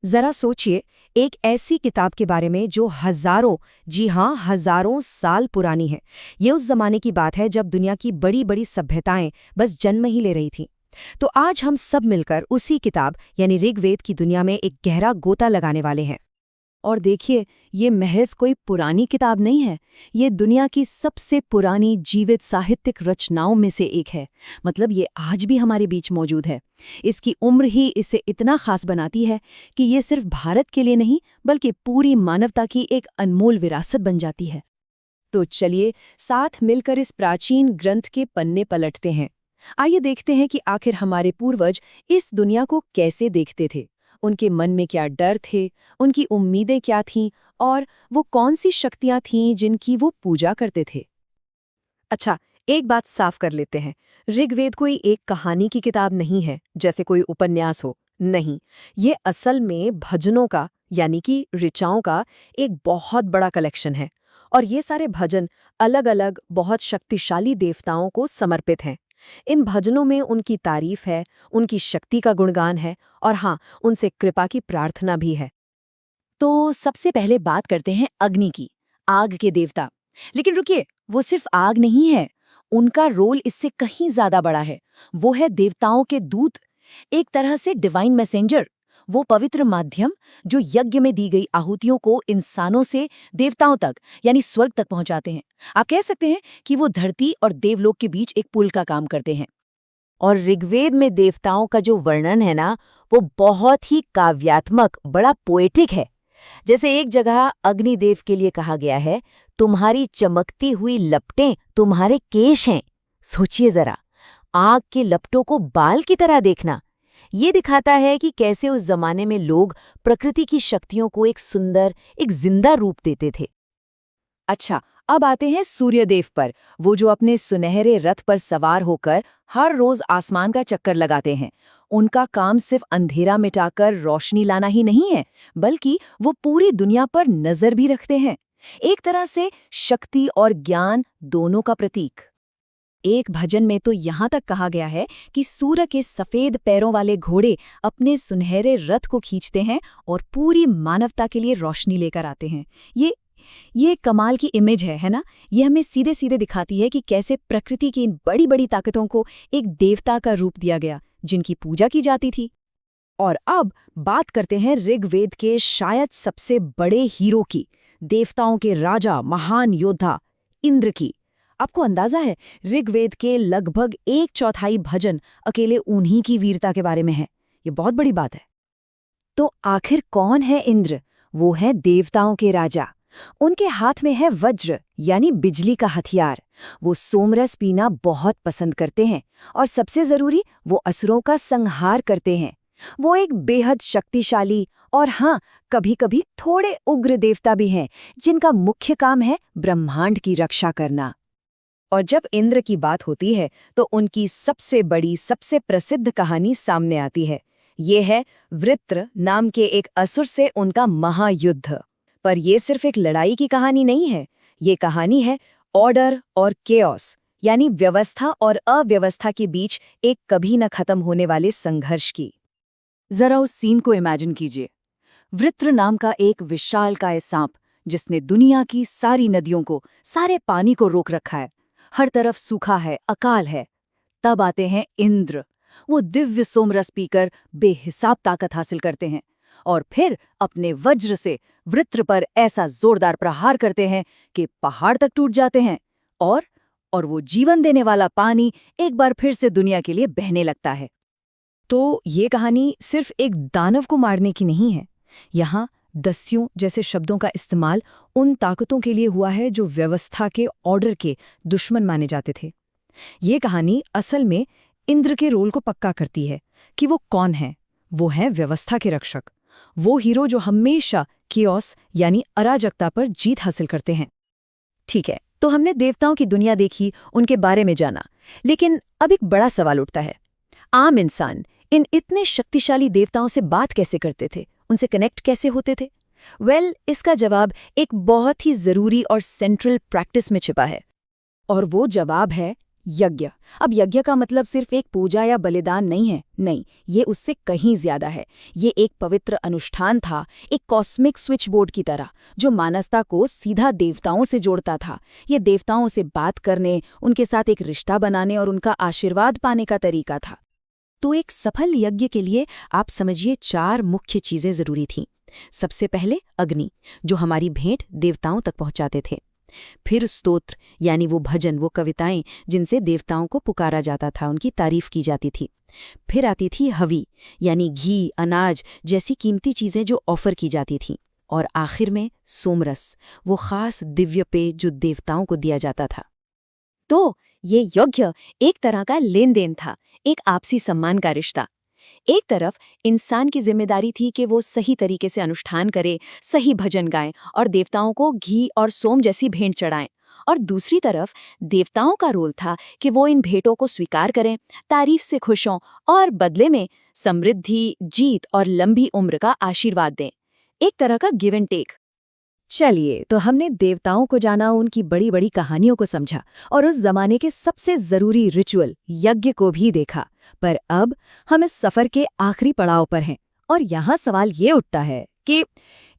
जरा सोचिए, एक ऐसी किताब के बारे में जो हजारों, जी हाँ हजारों साल पुरानी है। ये उस जमाने की बात है जब दुनिया की बड़ी बड़ी सभ्यताएं बस जन्म ही ले रही थीं। तो आज हम सब मिलकर उसी किताब यानी ऋग्वेद की दुनिया में एक गहरा गोता लगाने वाले हैं। और देखिए, ये महज कोई पुरानी किताब नहीं है। ये दुनिया की सबसे पुरानी जीवित साहित्यिक रचनाओं में से एक है। मतलब ये आज भी हमारे बीच मौजूद है। इसकी उम्र ही इसे इतना खास बनाती है कि ये सिर्फ भारत के लिए नहीं बल्कि पूरी मानवता की एक अनमोल विरासत बन जाती है। तो चलिए साथ मिलकर इस प्राचीन ग्रंथ के पन्ने पलटते हैं। आइए देखते हैं कि आखिर हमारे पूर्वज इस दुनिया को कैसे देखते थे, उनके मन में क्या डर थे, उनकी उम्मीदें क्या थीं और वो कौन सी शक्तियां थीं जिनकी वो पूजा करते थे। अच्छा, एक बात साफ कर लेते हैं। ऋग्वेद कोई एक कहानी की किताब नहीं है, जैसे कोई उपन्यास हो। नहीं, ये असल में भजनों का यानी कि ऋचाओं का एक बहुत बड़ा कलेक्शन है। और ये सारे भजन अलग-अलग बहुत शक्तिशाली देवताओं को समर्पित हैं। इन भजनों में उनकी तारीफ है, उनकी शक्ति का गुणगान है और हाँ, उनसे कृपा की प्रार्थना भी है। तो सबसे पहले बात करते हैं अग्नि की, आग के देवता। लेकिन रुकिए, वो सिर्फ आग नहीं है, उनका रोल इससे कहीं ज्यादा बड़ा है। वो है देवताओं के दूत, एक तरह से डिवाइन मैसेंजर। वो पवित्र माध्यम जो यज्ञ में दी गई आहुतियों को इंसानों से देवताओं तक यानी स्वर्ग तक पहुंचाते हैं। आप कह सकते हैं कि वो धरती और देवलोक के बीच एक पुल का काम करते हैं। और ऋग्वेद में देवताओं का जो वर्णन है ना, वो बहुत ही काव्यात्मक, बड़ा पोएटिक है। जैसे एक जगह अग्निदेव के लिए कहा गया है, तुम्हारी चमकती हुई लपटें तुम्हारे केश हैं। सोचिए जरा, आग की लपटों को बाल की तरह देखना। ये दिखाता है कि कैसे उस जमाने में लोग प्रकृति की शक्तियों को एक सुंदर, एक जिंदा रूप देते थे। अच्छा, अब आते हैं सूर्यदेव पर, वो जो अपने सुनहरे रथ पर सवार होकर हर रोज आसमान का चक्कर लगाते हैं। उनका काम सिर्फ अंधेरा मिटाकर रोशनी लाना ही नहीं है, बल्कि वो पूरी दुनिया पर नजर भी रखते हैं। एक तरह से शक्ति और ज्ञान दोनों का प्रतीक। एक भजन में तो यहाँ तक कहा गया है कि सूर्य के सफेद पैरों वाले घोड़े अपने सुनहरे रथ को खींचते हैं और पूरी मानवता के लिए रोशनी लेकर आते हैं। ये कमाल की इमेज है ना? ये हमें सीधे सीधे दिखाती है कि कैसे प्रकृति की इन बड़ी बड़ी ताकतों को एक देवता का रूप दिया गया, जिनकी पूजा की जाती थी। और अब बात करते हैं ऋग्वेद के शायद सबसे बड़े हीरो की, देवताओं के राजा, महान योद्धा इंद्र की। आपको अंदाजा है, ऋग्वेद के लगभग 1/4 भजन अकेले उन्हीं की वीरता के बारे में है। ये बहुत बड़ी बात है। तो आखिर कौन है इंद्र? वो है देवताओं के राजा। उनके हाथ में है वज्र यानी बिजली का हथियार। वो सोमरस पीना बहुत पसंद करते हैं और सबसे जरूरी, वो असुरों का संहार करते हैं। वो एक बेहद शक्तिशाली और हाँ, कभी-कभी थोड़े उग्र देवता भी हैं, जिनका मुख्य काम है ब्रह्मांड की रक्षा करना। और जब इंद्र की बात होती है तो उनकी सबसे बड़ी, सबसे प्रसिद्ध कहानी सामने आती है। ये है वृत्र नाम के एक असुर से उनका महायुद्ध। पर यह सिर्फ एक लड़ाई की कहानी नहीं है, ये कहानी है ऑर्डर और केओस यानी व्यवस्था और अव्यवस्था के बीच एक कभी न खत्म होने वाले संघर्ष की। जरा उस सीन को इमेजिन कीजिए। वृत्र नाम का एक विशालकाय सांप जिसने दुनिया की सारी नदियों को, सारे पानी को रोक रखा है। हर तरफ सूखा है, अकाल है। तब आते हैं इंद्र। वो दिव्य सोमरस पीकर बेहिसाब ताकत हासिल करते हैं और फिर अपने वज्र से वृत्र पर ऐसा जोरदार प्रहार करते हैं कि पहाड़ तक टूट जाते हैं और वो जीवन देने वाला पानी एक बार फिर से दुनिया के लिए बहने लगता है। तो ये कहानी सिर्फ एक दानव को मारने की नहीं है। यहाँ दस्युओं जैसे शब्दों का इस्तेमाल उन ताकतों के लिए हुआ है जो व्यवस्था के, ऑर्डर के दुश्मन माने जाते थे। ये कहानी असल में इंद्र के रोल को पक्का करती है कि वो कौन है। वो है व्यवस्था के रक्षक, वो हीरो जो हमेशा कियोस यानी अराजकता पर जीत हासिल करते हैं। ठीक है, तो हमने देवताओं की दुनिया देखी, उनके बारे में जाना, लेकिन अब एक बड़ा सवाल उठता है। आम इंसान इन इतने शक्तिशाली देवताओं से बात कैसे करते थे, उनसे कनेक्ट कैसे होते थे? इसका जवाब एक बहुत ही जरूरी और सेंट्रल प्रैक्टिस में छिपा है। और वो जवाब है यज्ञ। अब यज्ञ का मतलब सिर्फ एक पूजा या बलिदान नहीं है, नहीं, ये उससे कहीं ज्यादा है। ये एक पवित्र अनुष्ठान था, एक कॉस्मिक स्विच बोर्ड की तरह, जो मानवता को सीधा देवताओं से जोड़ता था। ये देवताओं से बात करने, उनके साथ एक रिश्ता बनाने और उनका आशीर्वाद पाने का तरीका था। तो एक सफल यज्ञ के लिए आप समझिए 4 मुख्य चीजें जरूरी थीं। सबसे पहले अग्नि, जो हमारी भेंट देवताओं तक पहुंचाते थे। फिर स्तोत्र, यानी वो भजन, वो कविताएं जिनसे देवताओं को पुकारा जाता था, उनकी तारीफ की जाती थी। फिर आती थी हवी, यानी घी, अनाज जैसी कीमती चीजें जो ऑफर की जाती थीं। और आखिर में सोमरस, वो खास दिव्य पेय जो देवताओं को दिया जाता था। तो ये यज्ञ एक तरह का लेन देन था, एक आपसी सम्मान का रिश्ता। एक तरफ इंसान की जिम्मेदारी थी कि वो सही तरीके से अनुष्ठान करे, सही भजन गाएं और देवताओं को घी और सोम जैसी भेंट चढ़ाएं। और दूसरी तरफ देवताओं का रोल था कि वो इन भेंटों को स्वीकार करें, तारीफ से खुश हों और बदले में समृद्धि, जीत और लंबी उम्र का आशीर्वाद दें। एक तरह का गिव एंड टेक। चलिए, तो हमने देवताओं को जाना, उनकी बड़ी बड़ी कहानियों को समझा और उस जमाने के सबसे जरूरी रिचुअल यज्ञ को भी देखा। पर अब हम इस सफर के आखिरी पड़ाव पर हैं और यहाँ सवाल ये उठता है कि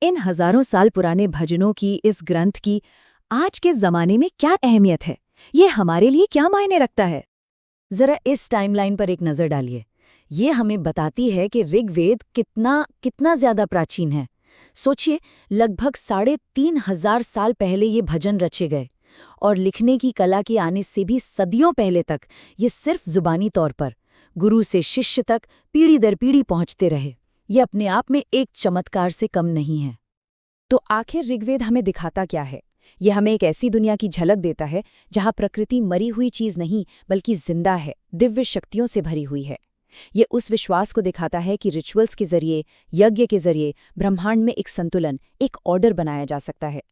इन हजारों साल पुराने भजनों की, इस ग्रंथ की आज के जमाने में क्या अहमियत है? ये हमारे लिए क्या मायने रखता है? जरा इस टाइमलाइन पर एक नजर डालिए। ये हमें बताती है कि ऋग्वेद कितना ज्यादा प्राचीन है। सोचिए, लगभग 3,500 साल पहले ये भजन रचे गए और लिखने की कला के आने से भी सदियों पहले तक ये सिर्फ जुबानी तौर पर गुरु से शिष्य तक पीढ़ी दर पीढ़ी पहुंचते रहे। ये अपने आप में एक चमत्कार से कम नहीं है। तो आखिर ऋग्वेद हमें दिखाता क्या है? ये हमें एक ऐसी दुनिया की झलक देता है जहां प्रकृति मरी हुई चीज नहीं बल्कि जिंदा है, दिव्य शक्तियों से भरी हुई है। ये उस विश्वास को दिखाता है कि रिचुअल्स के जरिए, यज्ञ के जरिए ब्रह्मांड में एक संतुलन, एक ऑर्डर बनाया जा सकता है।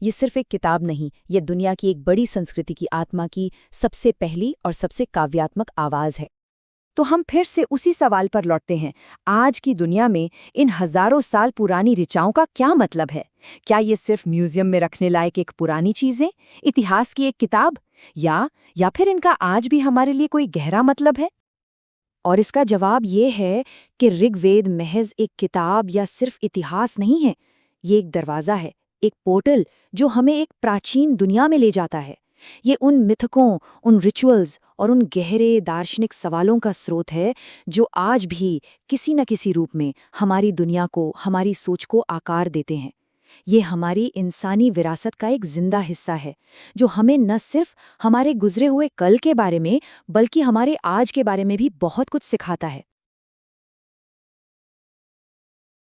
ये सिर्फ एक किताब नहीं, ये दुनिया की एक बड़ी संस्कृति की आत्मा की सबसे पहली और सबसे काव्यात्मक आवाज है। तो हम फिर से उसी सवाल पर लौटते हैं, आज की दुनिया में इन हजारों साल पुरानी ऋचाओं का क्या मतलब है? क्या ये सिर्फ म्यूजियम में रखने लायक एक पुरानी चीजें, इतिहास की एक किताब, या फिर इनका आज भी हमारे लिए कोई गहरा मतलब है? और इसका जवाब ये है कि ऋग्वेद महज एक किताब या सिर्फ इतिहास नहीं है। ये एक दरवाज़ा है, एक पोर्टल जो हमें एक प्राचीन दुनिया में ले जाता है। ये उन मिथकों, उन रिचुअल्स और उन गहरे दार्शनिक सवालों का स्रोत है जो आज भी किसी न किसी रूप में हमारी दुनिया को, हमारी सोच को आकार देते हैं। ये हमारी इंसानी विरासत का एक जिंदा हिस्सा है जो हमें न सिर्फ हमारे गुजरे हुए कल के बारे में बल्कि हमारे आज के बारे में भी बहुत कुछ सिखाता है।